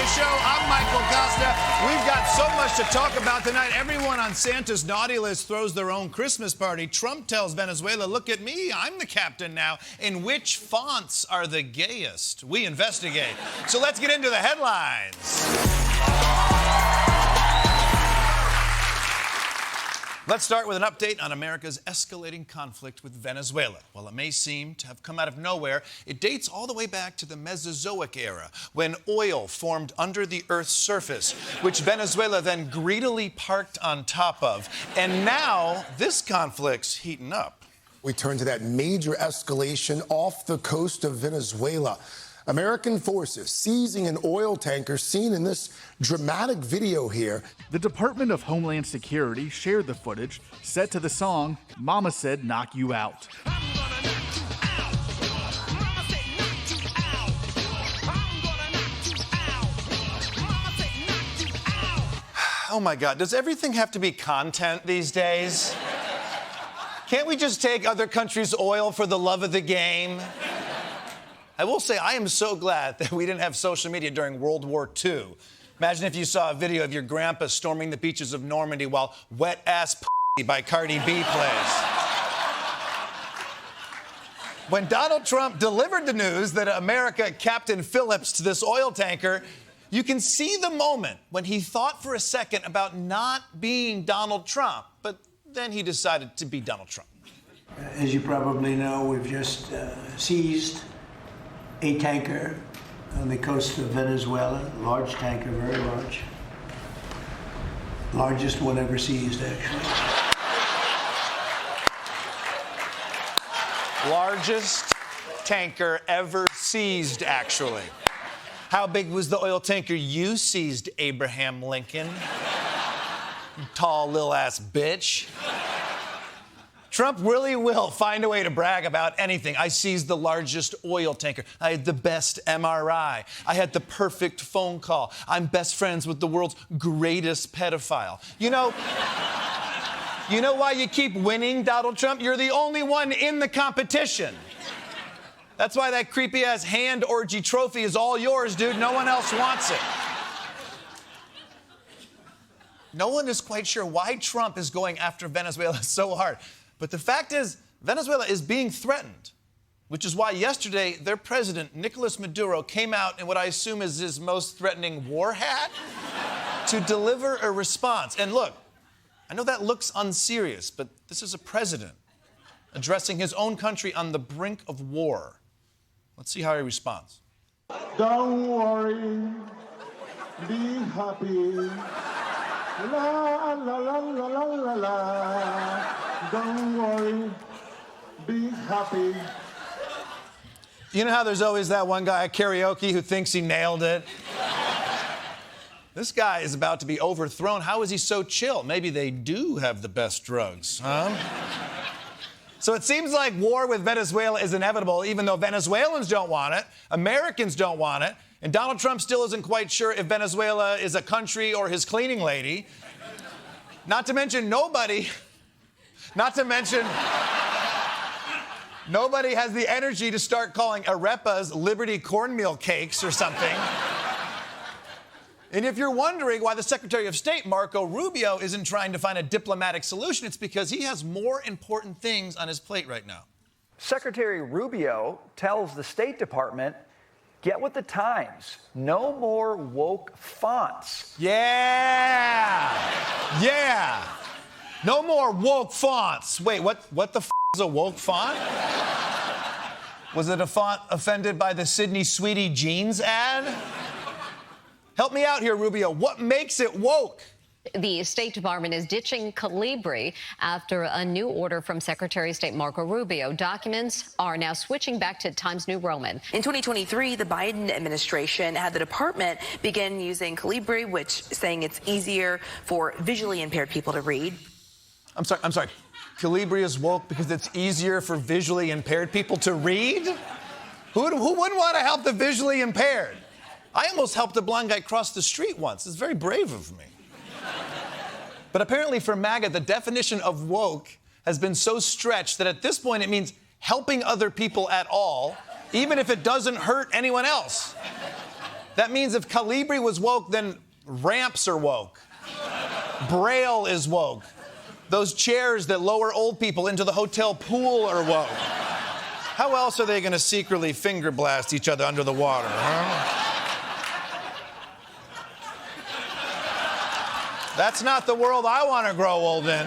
Show. I'm Michael Kosta. We've got so much to talk about tonight. Everyone on Santa's naughty list throws their own Christmas party. Trump tells Venezuela, look at me, I'm the captain now. And which fonts are the gayest? We investigate. So let's get into the headlines. Let's start with an update on America's escalating conflict with Venezuela. While it may seem to have come out of nowhere, it dates all the way back to the Mesozoic era, when oil formed under the Earth's surface, which Venezuela then greedily parked on top of. And now, this conflict's heating up. We turn to that major escalation off the coast of Venezuela. American forces seizing an oil tanker seen in this dramatic video here. The Department of Homeland Security shared the footage set to the song Mama Said Knock You Out. Oh my God, does everything have to be content these days? Can't we just take other countries' oil for the love of the game? I will say I am so glad that we didn't have social media during World War II. Imagine if you saw a video of your grandpa storming the beaches of Normandy while Wet Ass P by Cardi B plays. When Donald Trump delivered the news that America captained Phillips to this oil tanker, you can see the moment when he thought for a second about not being Donald Trump, but then he decided to be Donald Trump. As you probably know, we've just seized a tanker on the coast of Venezuela, large tanker, very large. Largest one ever seized, actually. Largest tanker ever seized, actually. How big was the oil tanker you seized, Abraham Lincoln? You tall, little-ass bitch. Trump really will find a way to brag about anything. I seized the largest oil tanker. I had the best MRI. I had the perfect phone call. I'm best friends with the world's greatest pedophile. You know why you keep winning, Donald Trump? You're the only one in the competition. That's why that creepy-ass hand orgy trophy is all yours, dude. No one else wants it. No one is quite sure why Trump is going after Venezuela so hard. But the fact is, Venezuela is being threatened, which is why yesterday their president, Nicolas Maduro, came out in what I assume is his most threatening war hat to deliver a response. And look, I know that looks unserious, but this is a president addressing his own country on the brink of war. Let's see how he responds. Don't worry, be happy. La la la la la la la. Don't worry, be happy. You know how there's always that one guy at karaoke who thinks he nailed it? This guy is about to be overthrown. How is he so chill? Maybe they do have the best drugs, huh? So it seems like war with Venezuela is inevitable, even though Venezuelans don't want it, Americans don't want it, and Donald Trump still isn't quite sure if Venezuela is a country or his cleaning lady. Not to mention nobody has the energy to start calling arepas Liberty cornmeal cakes or something. And if you're wondering why the Secretary of State, Marco Rubio, isn't trying to find a diplomatic solution, it's because he has more important things on his plate right now. Secretary Rubio tells the State Department, get with the times. No more woke fonts. Yeah. No more woke fonts. Wait, what the f*** is a woke font? Was it a font offended by the Sydney Sweetie jeans ad? Help me out here, Rubio. What makes it woke? The State Department is ditching Calibri after a new order from Secretary of State Marco Rubio. Documents are now switching back to Times New Roman. In 2023, the Biden administration had the department begin using Calibri, which saying it's easier for visually impaired people to read. I'm sorry. Calibri is woke because it's easier for visually impaired people to read? Who wouldn't want to help the visually impaired? I almost helped a blind guy cross the street once. It's very brave of me. But apparently for MAGA, the definition of woke has been so stretched that at this point it means helping other people at all, even if it doesn't hurt anyone else. That means if Calibri was woke, then ramps are woke. Braille is woke. Those chairs that lower old people into the hotel pool are woke. How else are they going to secretly finger blast each other under the water, huh? That's not the world I want to grow old in.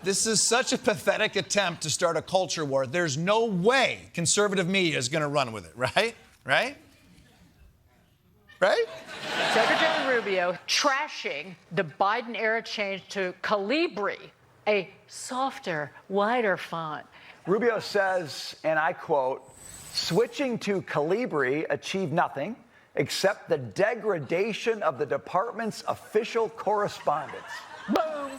This is such a pathetic attempt to start a culture war. There's no way conservative media is going to run with it, right? Right? Right? Secretary Rubio trashing the Biden-era change to Calibri, a softer, wider font. Rubio says, and I quote, switching to Calibri achieved nothing except the degradation of the department's official correspondence. Boom!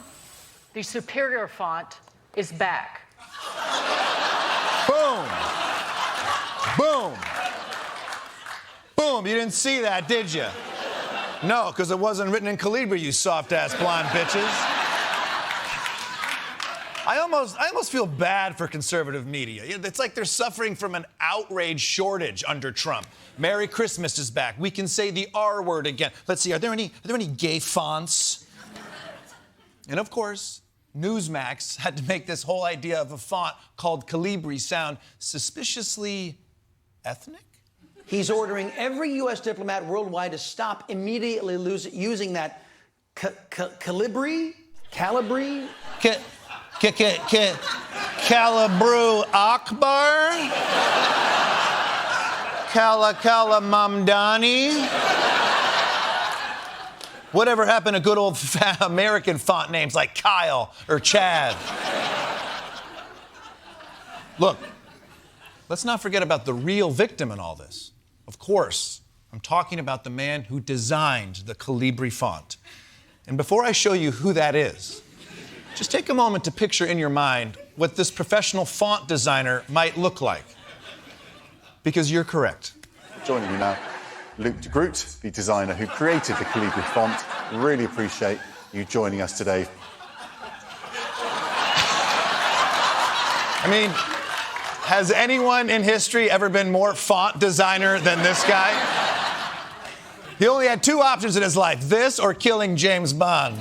The superior font is back. Boom! Boom! Boom! You didn't see that, did you? No, because it wasn't written in Calibri, you soft-ass blonde bitches. I almost feel bad for conservative media. It's like they're suffering from an outrage shortage under Trump. Merry Christmas is back. We can say the R word again. Let's see, are there any gay fonts? And of course, Newsmax had to make this whole idea of a font called Calibri sound suspiciously ethnic? He's ordering every U.S. diplomat worldwide to stop immediately using that Calibri? Calibru Akbar? Kala Mamdani? Whatever happened to good old American font names like Kyle or Chad? Look, let's not forget about the real victim in all this. Of course, I'm talking about the man who designed the Calibri font. And before I show you who that is, just take a moment to picture in your mind what this professional font designer might look like. Because you're correct. Joining me now, Luke de Groot, the designer who created the Calibri font. Really appreciate you joining us today. I mean, has anyone in history ever been more font designer than this guy? He only had two options in his life, this or killing James Bond.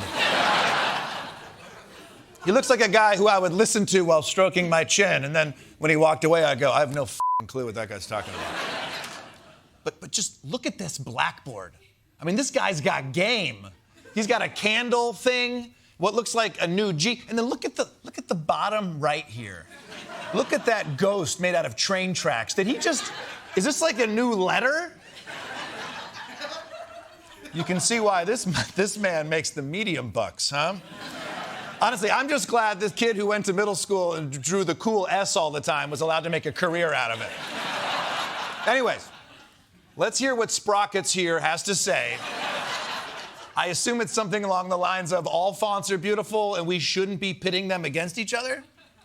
He looks like a guy who I would listen to while stroking my chin, and then when he walked away, I'd go, I have no clue what that guy's talking about. But just look at this blackboard. I mean, this guy's got game. He's got a candle thing, what looks like a new G, and then look at the bottom right here. Look at that ghost made out of train tracks. Is this like a new letter? You can see why this man makes the medium bucks, huh? Honestly, I'm just glad this kid who went to middle school and drew the cool S all the time was allowed to make a career out of it. Anyways, let's hear what Sprockets here has to say. I assume it's something along the lines of all fonts are beautiful and we shouldn't be pitting them against each other?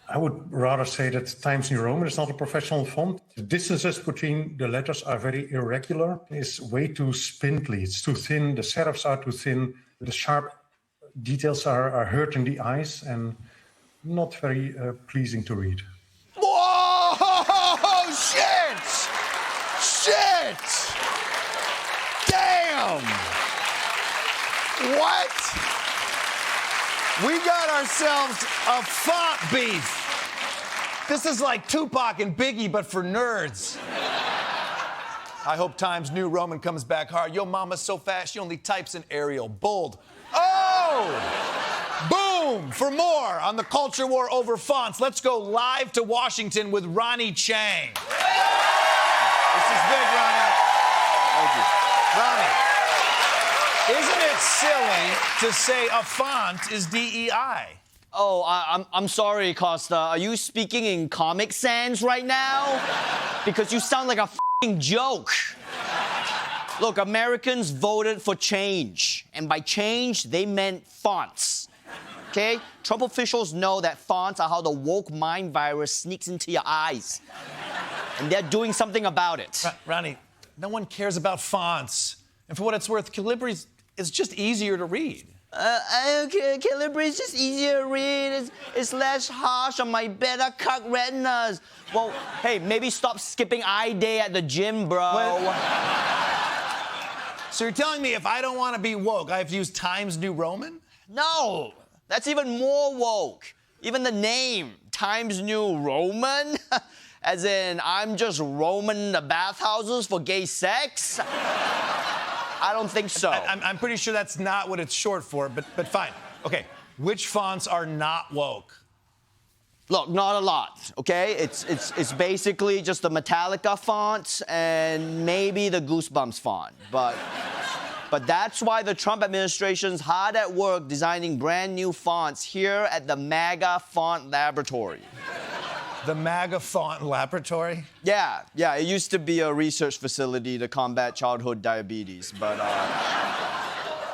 I would rather say that Times New Roman is not a professional font. The distances between the letters are very irregular. It's way too spindly. It's too thin. The serifs are too thin. The sharp details are hurting the eyes and not very pleasing to read. Whoa! Shit! Shit! Damn! What? We got ourselves a font beef. This is like Tupac and Biggie, but for nerds. I hope Times New Roman comes back hard. Yo, mama's so fast, she only types in Arial. Bold. Oh! Boom! For more on the culture war over fonts, let's go live to Washington with Ronny Chieng. This is big, Ronny. Thank you. Ronny, isn't it silly to say a font is DEI? Oh, I'm sorry, Kosta. Are you speaking in Comic Sans right now? Because you sound like a f***ing joke. Look, Americans voted for change. And by change, they meant fonts. Okay? Trump officials know that fonts are how the woke mind virus sneaks into your eyes. And they're doing something about it. Ronny, no one cares about fonts. And for what it's worth, Calibri is just easier to read. Calibri is just easier to read. It's less harsh on my better cut retinas. Well, hey, maybe stop skipping eye day at the gym, bro. So you're telling me if I don't want to be woke, I have to use Times New Roman? No, that's even more woke. Even the name, Times New Roman, as in I'm just Roman the bathhouses for gay sex? I don't think so. I'm pretty sure that's not what it's short for, but fine. Okay, which fonts are not woke? Look, not a lot, okay? It's basically just the Metallica font and maybe the Goosebumps font. But that's why the Trump administration's hard at work designing brand new fonts here at the MAGA Font Laboratory. The MAGA Font Laboratory? Yeah, it used to be a research facility to combat childhood diabetes, but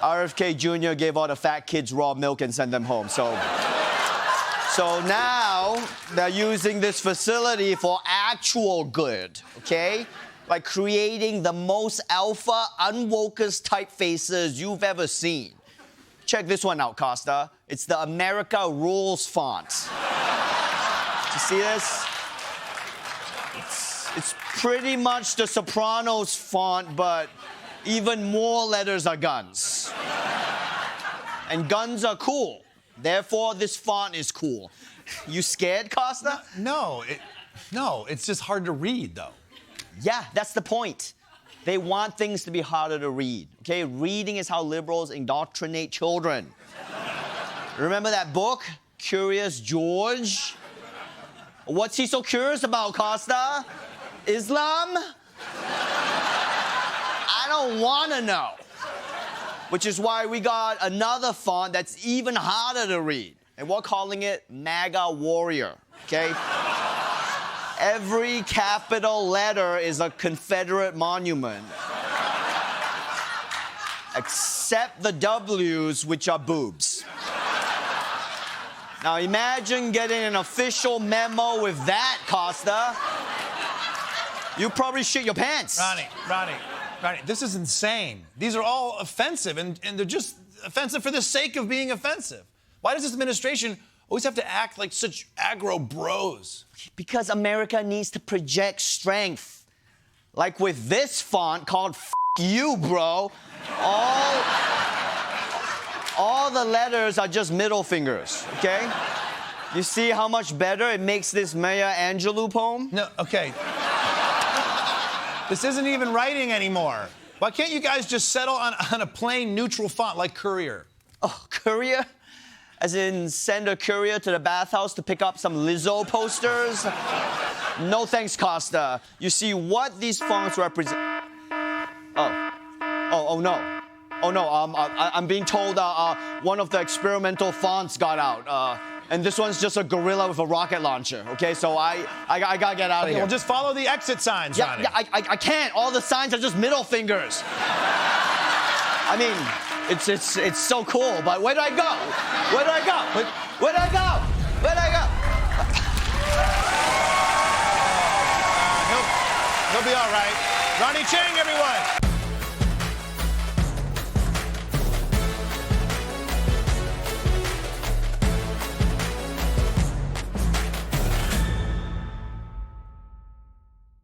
RFK Jr. gave all the fat kids raw milk and sent them home, so now they're using this facility for actual good, okay? Like creating the most alpha, unwokest typefaces you've ever seen. Check this one out, Kosta. It's the America Rules font. You see this? It's pretty much the Sopranos font, but even more letters are guns. And guns are cool. Therefore, this font is cool. You scared, Kosta? No, it's just hard to read, though. Yeah, that's the point. They want things to be harder to read, okay? Reading is how liberals indoctrinate children. Remember that book, Curious George? What's he so curious about, Kosta? Islam? I don't want to know. Which is why we got another font that's even harder to read. And we're calling it MAGA Warrior, okay? Every capital letter is a Confederate monument. Except the W's, which are boobs. Now imagine getting an official memo with that, Kosta. You probably shit your pants. Ronny, this is insane. These are all offensive, and they're just offensive for the sake of being offensive. Why does this administration always have to act like such aggro bros? Because America needs to project strength. Like with this font called F you, bro. All the letters are just middle fingers, okay? You see how much better it makes this Maya Angelou poem? No, okay. This isn't even writing anymore. Why can't you guys just settle on a plain neutral font like Courier? Oh, Courier? As in send a courier to the bathhouse to pick up some Lizzo posters? No thanks, Kosta. You see what these fonts represent... Oh no. I'm being told one of the experimental fonts got out. And this one's just a gorilla with a rocket launcher, okay? So I gotta get out of here. Well, just follow the exit signs, Ronny. Yeah, I can't. All the signs are just middle fingers. I mean, it's so cool, but where do I go? Where do I go? Where do I go? Where do I go? He'll be all right. Ronny Chieng, everyone.